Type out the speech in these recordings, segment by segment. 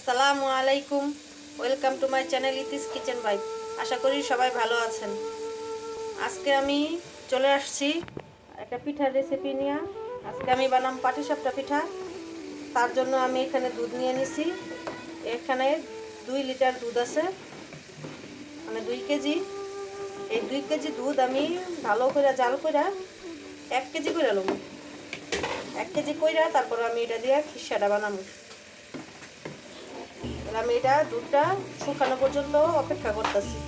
আসসালামু আলাইকুম, welcome to my channel Iti's kitchen vibe. আশা করি সবাই ভালো আছেন। আজকে আমি চলে আসছি একটা পিঠার রেসিপি নিয়ে। আজকে আমি বানাম পাটিসাপটা পিঠা। তার জন্য আমি এখানে দুধ নিয়ে নিছি। এখানে 2 লিটার দুধ আছে, মানে 2 কেজি। এই 2 কেজি দুধ আমি ভালো করে জাল করে 1 কেজি করে নেব। 1 কেজি কইরা তারপর আমি এটা দিয়ে খিসাটা বানাবো। আমি এটা দুধটা শুকানো পর্যন্ত অপেক্ষা করতেছি।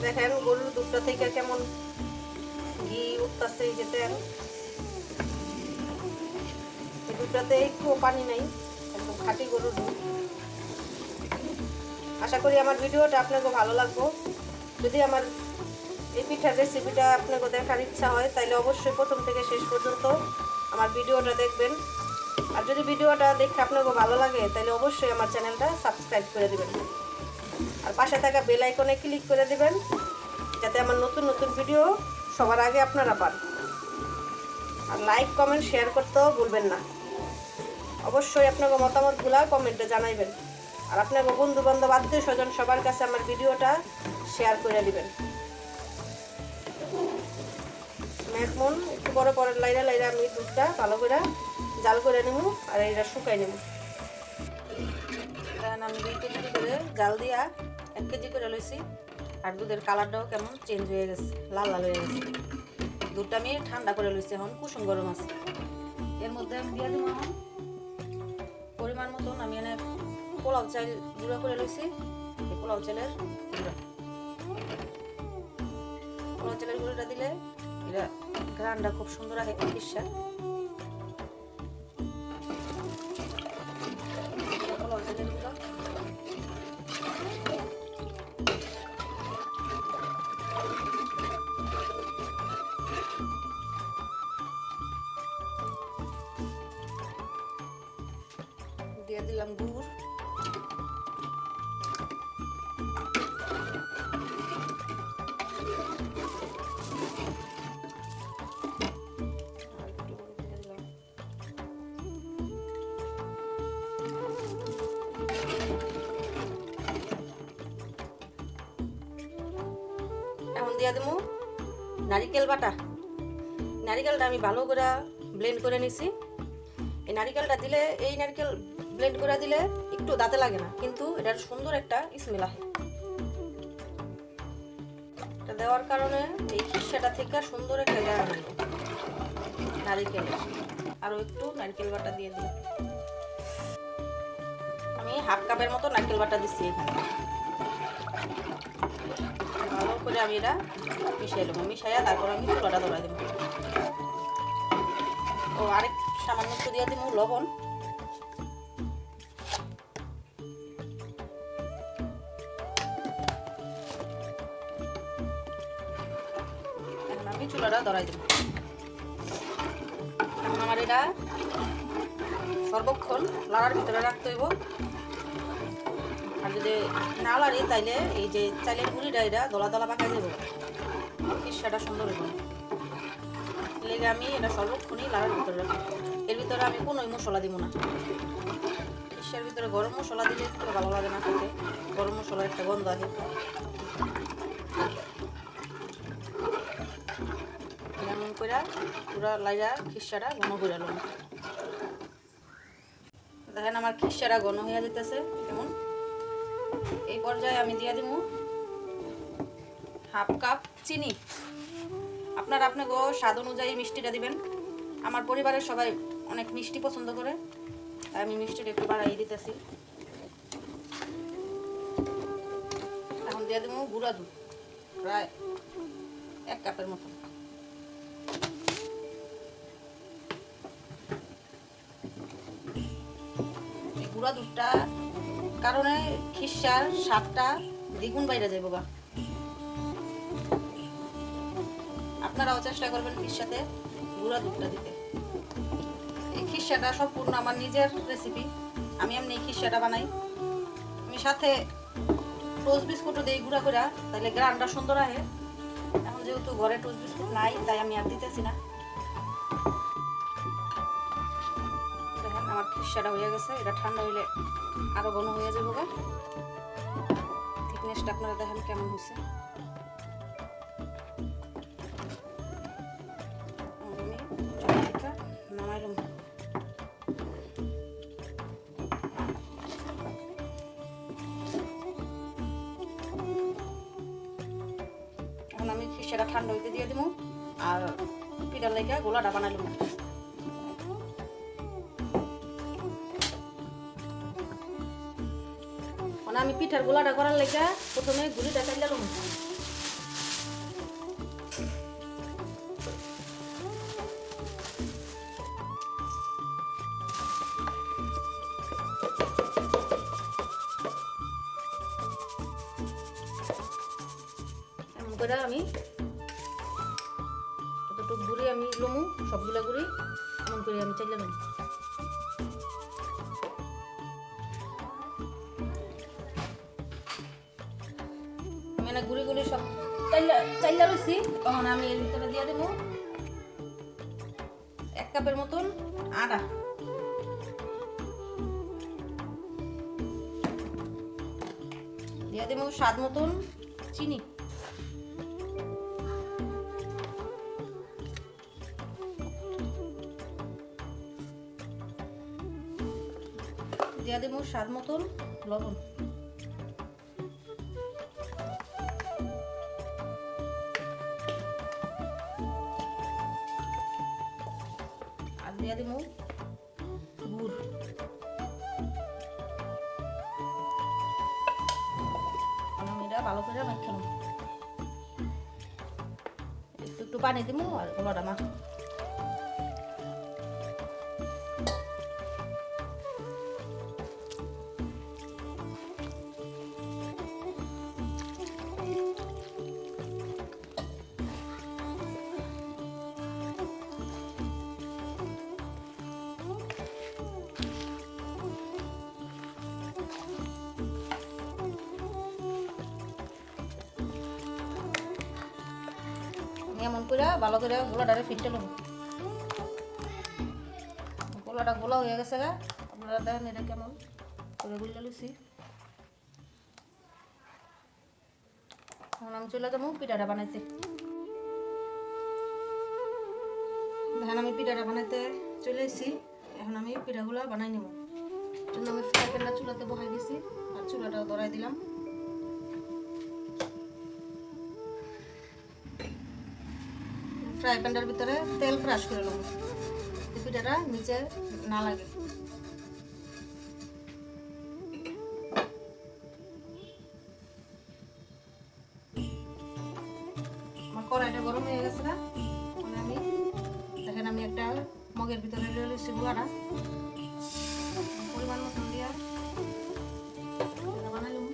দেখেন গরুর দুধটা থেকে কেমন ঘি উঠতেছে। এই যে তেল, এই দুধটাতে একটু পানি নাই, একদম খাঁটি গরুর দুধ। আশা করি আমার ভিডিওটা আপনাকে ভালো লাগবে। যদি আমার এই পিঠার রেসিপিটা আপনাকে দেখার ইচ্ছা হয় তাহলে অবশ্যই প্রথম থেকে শেষ পর্যন্ত আমার ভিডিওটা দেখবেন। আর যদি ভিডিওটা দেখে আপনাকে ভালো লাগে তাহলে অবশ্যই আমার চ্যানেলটা সাবস্ক্রাইব করে দেবেন, আর পাশে থাকা বেল আইকনে ক্লিক করে দেবেন যাতে আমার নতুন নতুন ভিডিও সবার আগে আপনারা পান। আর লাইক কমেন্ট শেয়ার করতেও ভুলবেন না। অবশ্যই আপনাকে মতামতগুলো কমেন্টে জানাইবেন, আর আপনাকে বন্ধু বান্ধব আত্মীয় স্বজন সবার কাছে আমার ভিডিওটা শেয়ার করে দিবেন। এখন একটু বড় বড় লাইরা লাইরা আমি দুধটা ভালো করে জাল করে নেব, আর এটা শুকাই নেব। আমি 2 কেজি করে জাল দিয়া 1 কেজি করে লইছি। আর দুধের কালারটাও কেমন চেঞ্জ হয়ে গেছে, লাল লাল হয়ে গেছে। দুধটা আমি ঠান্ডা করে লইছি, এখন কুসুম গরম আছে। এর মধ্যে আমি দিয়ে দিব এখন পরিমাণ মতন। আমি এনে পোলাও চাল গুঁড়া করে লইছি। এই পোলাও চালের গুঁড়া, পোলাও চালের গুঁড়োটা দিলে এটা ঘ্রাণটা খুব সুন্দর আসে। খিসা পোলাও চালের গুঁড়া দিয়ে দিলাম গুড়, এখন দিয়ে দেবো নারিকেল বাটা। নারিকেলটা আমি ভালো করে ব্লেন্ড করে নিছি। এই নারিকেলটা দিলে, এই নারিকেল ব্লেন্ড করে দিলে একটু দাঁতে লাগে না, কিন্তু এটার সুন্দর একটা স্মেল আসে। এটা দেওয়ার কারণে এই খিসাটা থেকে সুন্দর একটা গায়ে আসে নারিকেলের। আরও একটু নারকেল বাটা দিয়ে দিই। আমি হাফ কাপের মতো নারকেল বাটা দিচ্ছি এখানে। ভালো করে আমি এটা মিশিয়ে দেবো। মিশাইয়া তারপর আমি চুলাটা ধরাই দেবো। ও আরেক সামান্য একটু দিয়ে দিব লবণ। এখন আমি চুলাটা ধরাই দেবো। এখন আমার এটা সর্বক্ষণ লাড়ার ভিতরে রাখতে হইব। আর যদি না লাড়ি তাইলে এই যে চালের গুঁড়িটা এটা দলা দলা পাকাই দেবো, খিসাটা সুন্দর হইব। লেগে আমি এটা সর্বক্ষণই লাড়ার ভিতরে রাখবো। এর ভিতরে আমি কোনোই মশলা দিব না। খিসার ভিতরে গরম মশলা দিলে একটু ভালো লাগে না খেতে, গরম মশলার একটা গন্ধ আসে। এমন করে পুরা লাইরা খিসাটা ঘন করে নেব। দেখেন আমার খিসাটা ঘন হয়ে যেতেছে কেমন। এই পর্যায়ে আমি দিয়ে দিব হাফ কাপ চিনি। আপনার স্বাদ অনুযায়ী মিষ্টিটা দিবেন। আমার পরিবারের সবাই অনেক মিষ্টি পছন্দ করে, তাই আমি মিষ্টিটা একটু বাড়াই দিতেছি। এখন দিয়ে দেবো গুঁড়া দুধ, প্রায় 1 কাপের মতো। এই গুঁড়া দুধটা কারণে খিসার স্বাদটা দ্বিগুণ বাইরে যায় বাবা। আপনারাও চেষ্টা করবেন খিসাতে গুঁড়া দুধটা দিতে। এই খিসাটা সম্পূর্ণ আমার নিজের রেসিপি। আমি এমনি খিসাটা বানাই। আমি সাথে টোস্ট বিস্কুটও দিই গুঁড়া করে, তাহলে গ্রানটা সুন্দর আসে। এখন যেহেতু ঘরে টোস্ট বিস্কুট নাই তাই আমি আর দিতেছি না। আমার খিসাটা হয়ে গেছে। এটা ঠান্ডা হইলে আরো ঘন হয়ে যাবে। থিকনেসটা আপনারা দেখেন কেমন হয়েছে। নামাইলাম। এখন আমি খিসাটা ঠান্ডা হইতে দিয়ে দিব আর পিঠার লেগে গোলাটা বানাইলাম। আমি পিঠার গোলাটা করার লেগে প্রথমে গুলিটা চাইলাম। এমন করে আমি কতটুকু গুড়ি আমি লমু, সবগুলা গুড়ি এমন করে আমি চাইলাম। গুড়ি গুড়ি সব চাইলা রয়েছি। তখন আমি এর ভিতরে দিয়ে দেবো 1 কাপের মতন আটা, দিয়ে দেবো স্বাদ মতন চিনি, দিয়ে দেবো স্বাদ মতন লবণ, দিয়ে দিব গুড়, আমি এটা ভালো করে মাখালাম। একটু একটু পানি দিব আর গোলাটা মাখ। এমন করে ভালো করে গোলাটারে ফিটতে নেব। গোলাটা গোলা হয়ে গেছে গা, আপনারা দেখেন এটা কেমন করে গুলে লুছি। এখন আমি চলে যাবো পিঠাটা বানাইতে। দেখেন আমি পিঠাটা বানাইতে চলে এসেছি। এখন আমি পিঠাগুলো বানাই নেব। জন্য আমি ফ্রাই প্যানটা চুলাতে বসাই দিছি আর চুলাটাও ধরাই দিলাম। ফ্রাই প্যানটার ভিতরে তেল ব্রাশ করে নেব, পিঠাটা নিচে না লাগে। আমার কড়াইটা গরম হয়ে গেছে না, আমি দেখেন আমি একটা মগের ভিতরে লইছি গোলাটা, পরিমাণ মতন দিয়া বানাইলাম।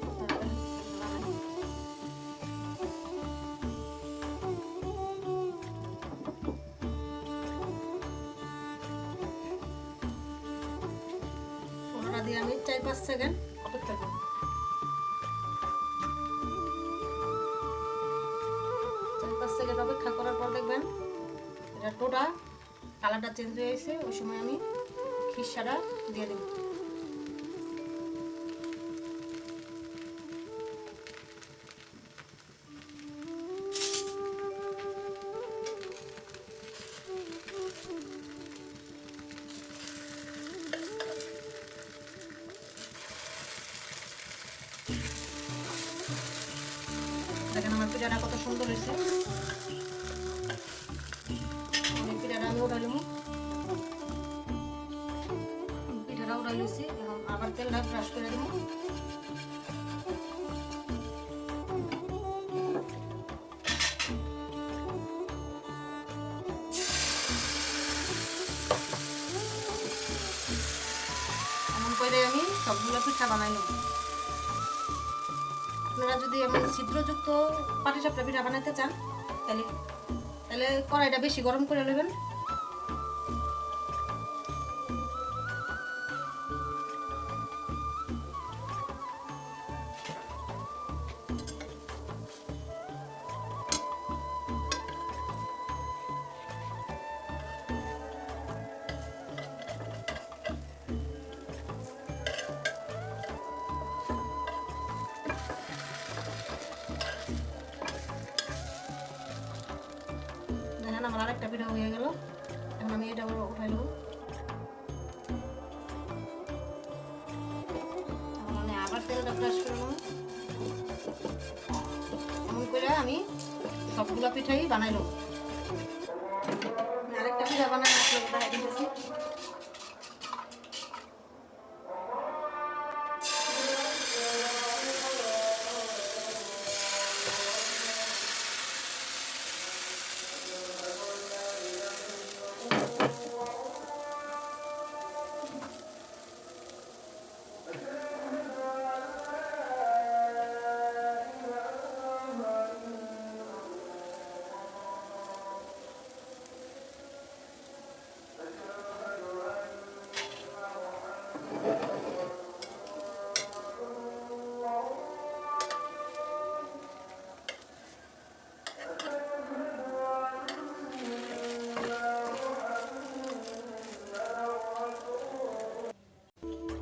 দিয়ে আমি 4-5 সেকেন্ড অপেক্ষা করব। 4-5 সেকেন্ড অপেক্ষা করার পর দেখবেন এটা টোটা কালারটা চেঞ্জ হয়ে গেছে। ওই সময় আমি খিসাটা দিয়ে দেব। দেখেন আমার পিঠাটা কত সুন্দর হয়েছে। পিঠাটা আমি উঠাইলাম, পিঠাটা উঠাই নিয়েছি। এখন আবার তেলটা ব্রাশ করে দেবো। এমন করে আমি সবগুলো পিঠা বানাই নেব। আপনারা যদি এমন ছিদ্রযুক্ত পাটিসাপটা পিঠা বানাতে চান তাহলে কড়াইটা বেশি গরম করে নেবেন। আমার আরেকটা পিঠা হয়ে গেল। এখন আমি এটা উঠাই নেব। মানে আবার তেলটা ব্রাশ করে নেব। এমন করে আমি সবগুলো পিঠাই বানাই নেব। আরেকটা পিঠা বানাই দেখাই দিতেছি।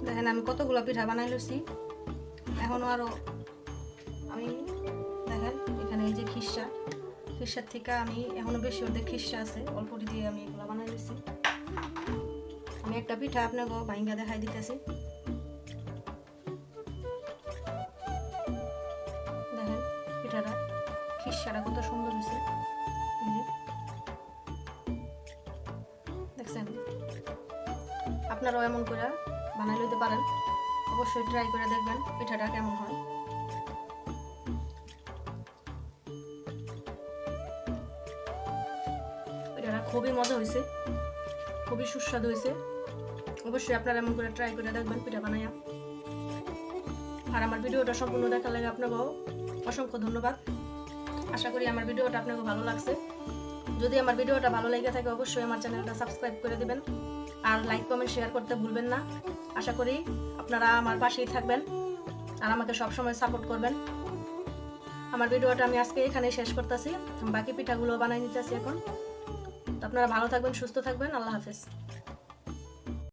দেখেন আমি কতগুলো পিঠা বানাই লইছি। এখনও আরও আমি দেখেন এখানে এই যে খিরসার থেকে আমি এখনও বেশি অর্ধেক খিরসা আছে, অল্পটি দিয়ে আমি এগুলো বানাই লইছি। আমি একটা পিঠা আপনাকে ভাইঙ্গা দেখাই দিতেছি। দেখেন পিঠাটা খিরসাটা কত সুন্দর হয়েছে, দেখছেন? আপনারাও এমন করে বানাই লইতে পারেন। অবশ্যই ট্রাই করে দেখবেন পিঠাটা কেমন হয়। পিঠাটা খুবই মজা হয়েছে, খুবই সুস্বাদু হয়েছে। অবশ্যই আপনারা এমন করে ট্রাই করে দেখবেন পিঠা বানাইয়া। আর আমার ভিডিওটা সম্পূর্ণ দেখার লাগে আপনাকেও অসংখ্য ধন্যবাদ। আশা করি আমার ভিডিওটা আপনাকে ভালো লাগছে। যদি আমার ভিডিওটা ভালো লেগে থাকে অবশ্যই আমার চ্যানেলটা সাবস্ক্রাইব করে দিবেন আর লাইক কমেন্ট শেয়ার করতে ভুলবেন না। আশা করি আপনারা আমার পাশেই থাকবেন আর আমাকে সবসময় সাপোর্ট করবেন। আমার ভিডিওটা আমি আজকে এখানে শেষ করতেছি। বাকি পিঠাগুলো বানাই নিতেছি এখন। তো আপনারা ভালো থাকবেন, সুস্থ থাকবেন। আল্লাহ হাফেজ।